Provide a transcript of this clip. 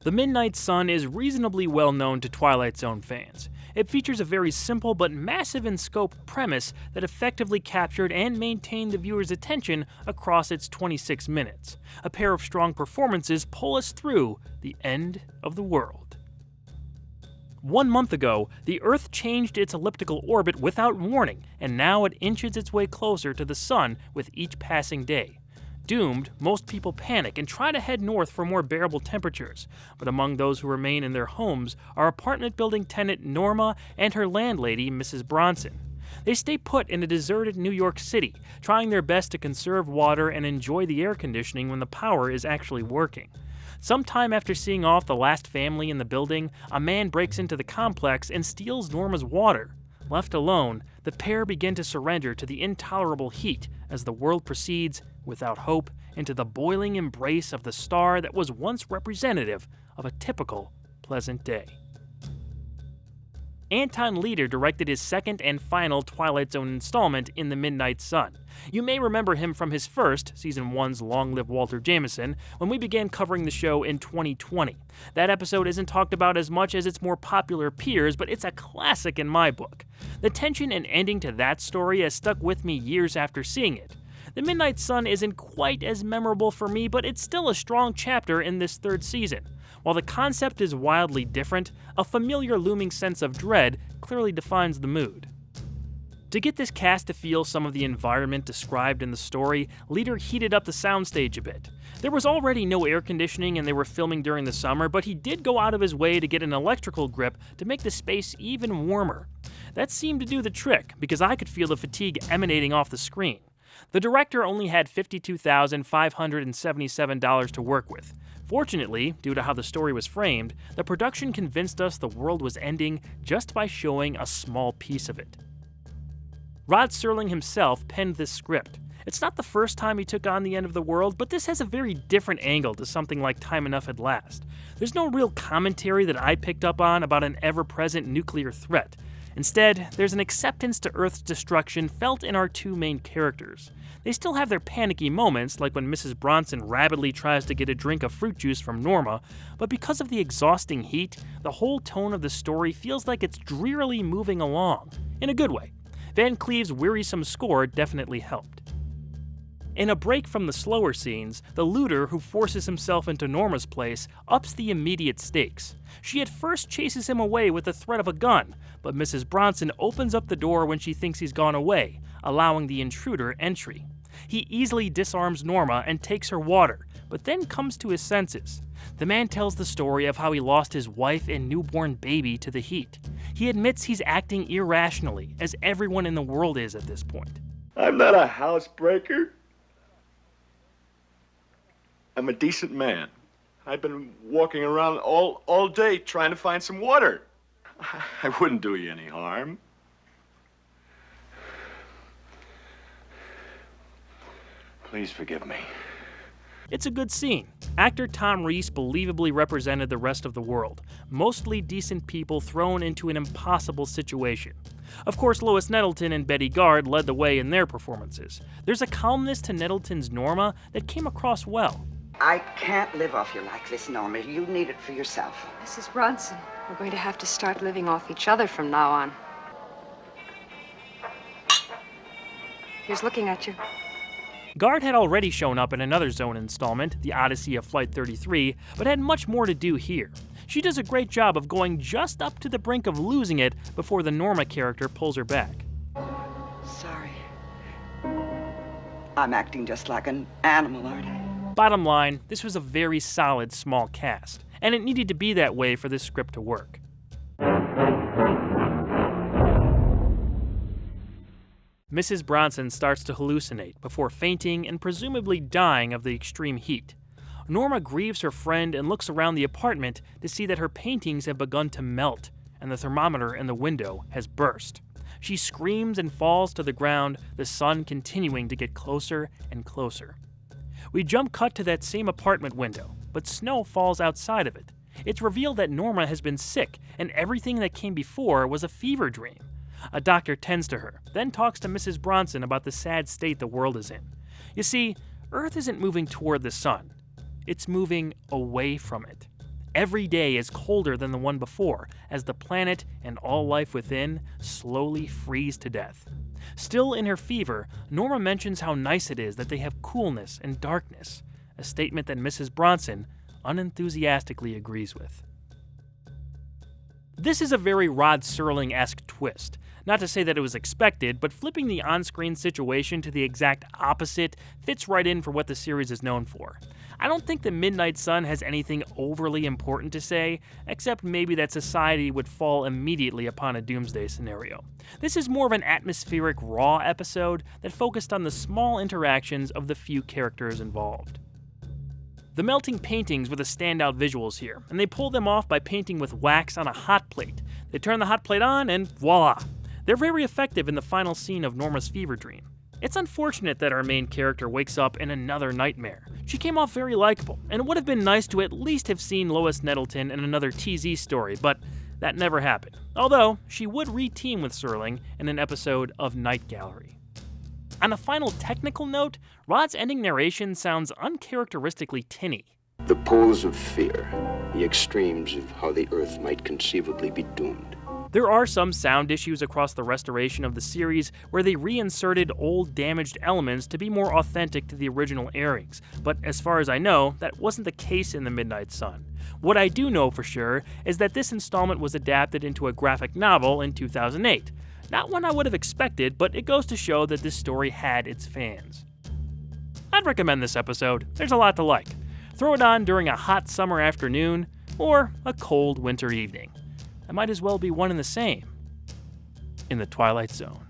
The Midnight Sun is reasonably well known to Twilight Zone fans. It features a very simple but massive in scope premise that effectively captured and maintained the viewer's attention across its 26 minutes. A pair of strong performances pull us through the end of the world. 1 month ago, the Earth changed its elliptical orbit without warning, and now it inches its way closer to the Sun with each passing day. Doomed, most people panic and try to head north for more bearable temperatures, but among those who remain in their homes are apartment building tenant Norma and her landlady, Mrs. Bronson. They stay put in a deserted New York City, trying their best to conserve water and enjoy the air conditioning when the power is actually working. Sometime after seeing off the last family in the building, a man breaks into the complex and steals Norma's water. Left alone, the pair begin to surrender to the intolerable heat as the world proceeds, without hope, into the boiling embrace of the star that was once representative of a typical pleasant day. Anton Leader directed his second and final Twilight Zone installment in The Midnight Sun. You may remember him from his first, Season 1's Long Live Walter Jameson, when we began covering the show in 2020. That episode isn't talked about as much as its more popular peers, but it's a classic in my book. The tension and ending to that story has stuck with me years after seeing it. The Midnight Sun isn't quite as memorable for me, but it's still a strong chapter in this third season. While the concept is wildly different, a familiar looming sense of dread clearly defines the mood. To get this cast to feel some of the environment described in the story, Leader heated up the soundstage a bit. There was already no air conditioning and they were filming during the summer, but he did go out of his way to get an electrical grip to make the space even warmer. That seemed to do the trick, because I could feel the fatigue emanating off the screen. The director only had $52,577 to work with. Fortunately, due to how the story was framed, the production convinced us the world was ending just by showing a small piece of it. Rod Serling himself penned this script. It's not the first time he took on the end of the world, but this has a very different angle to something like Time Enough at Last. There's no real commentary that I picked up on about an ever-present nuclear threat. Instead, there's an acceptance to Earth's destruction felt in our two main characters. They still have their panicky moments, like when Mrs. Bronson rapidly tries to get a drink of fruit juice from Norma, but because of the exhausting heat, the whole tone of the story feels like it's drearily moving along, in a good way. Van Cleve's wearisome score definitely helped. In a break from the slower scenes, the looter who forces himself into Norma's place ups the immediate stakes. She at first chases him away with the threat of a gun, but Mrs. Bronson opens up the door when she thinks he's gone away, allowing the intruder entry. He easily disarms Norma and takes her water, but then comes to his senses. The man tells the story of how he lost his wife and newborn baby to the heat. He admits he's acting irrationally, as everyone in the world is at this point. I'm not a housebreaker. I'm a decent man. I've been walking around all day trying to find some water. I wouldn't do you any harm. Please forgive me. It's a good scene. Actor Tom Reese believably represented the rest of the world, mostly decent people thrown into an impossible situation. Of course, Lois Nettleton and Betty Gard led the way in their performances. There's a calmness to Nettleton's Norma that came across well. I can't live off you like this, Norma. You need it for yourself. Mrs. Bronson, we're going to have to start living off each other from now on. Here's looking at you. Gard had already shown up in another Zone installment, The Odyssey of Flight 33, but had much more to do here. She does a great job of going just up to the brink of losing it before the Norma character pulls her back. Sorry. I'm acting just like an animal, aren't I? Bottom line, this was a very solid small cast, and it needed to be that way for this script to work. Mrs. Bronson starts to hallucinate before fainting and presumably dying of the extreme heat. Norma grieves her friend and looks around the apartment to see that her paintings have begun to melt and the thermometer in the window has burst. She screams and falls to the ground, the sun continuing to get closer and closer. We jump cut to that same apartment window, but snow falls outside of it. It's revealed that Norma has been sick and everything that came before was a fever dream. A doctor tends to her, then talks to Mrs. Bronson about the sad state the world is in. You see, Earth isn't moving toward the sun. It's moving away from it. Every day is colder than the one before, as the planet and all life within slowly freeze to death. Still in her fever, Norma mentions how nice it is that they have coolness and darkness, a statement that Mrs. Bronson unenthusiastically agrees with. This is a very Rod Serling-esque twist. Not to say that it was expected, but flipping the on-screen situation to the exact opposite fits right in for what the series is known for. I don't think the Midnight Sun has anything overly important to say, except maybe that society would fall immediately upon a doomsday scenario. This is more of an atmospheric, raw episode that focused on the small interactions of the few characters involved. The melting paintings were the standout visuals here, and they pull them off by painting with wax on a hot plate. They turn the hot plate on, and voila! They're very effective in the final scene of Norma's fever dream. It's unfortunate that our main character wakes up in another nightmare. She came off very likable, and it would have been nice to at least have seen Lois Nettleton in another TZ story, but that never happened. Although, she would re-team with Serling in an episode of Night Gallery. On a final technical note, Rod's ending narration sounds uncharacteristically tinny. The poles of fear, the extremes of how the Earth might conceivably be doomed. There are some sound issues across the restoration of the series where they reinserted old damaged elements to be more authentic to the original airings, but as far as I know, that wasn't the case in The Midnight Sun. What I do know for sure is that this installment was adapted into a graphic novel in 2008. Not one I would have expected, but it goes to show that this story had its fans. I'd recommend this episode. There's a lot to like. Throw it on during a hot summer afternoon or a cold winter evening. It might as well be one and the same in the Twilight Zone.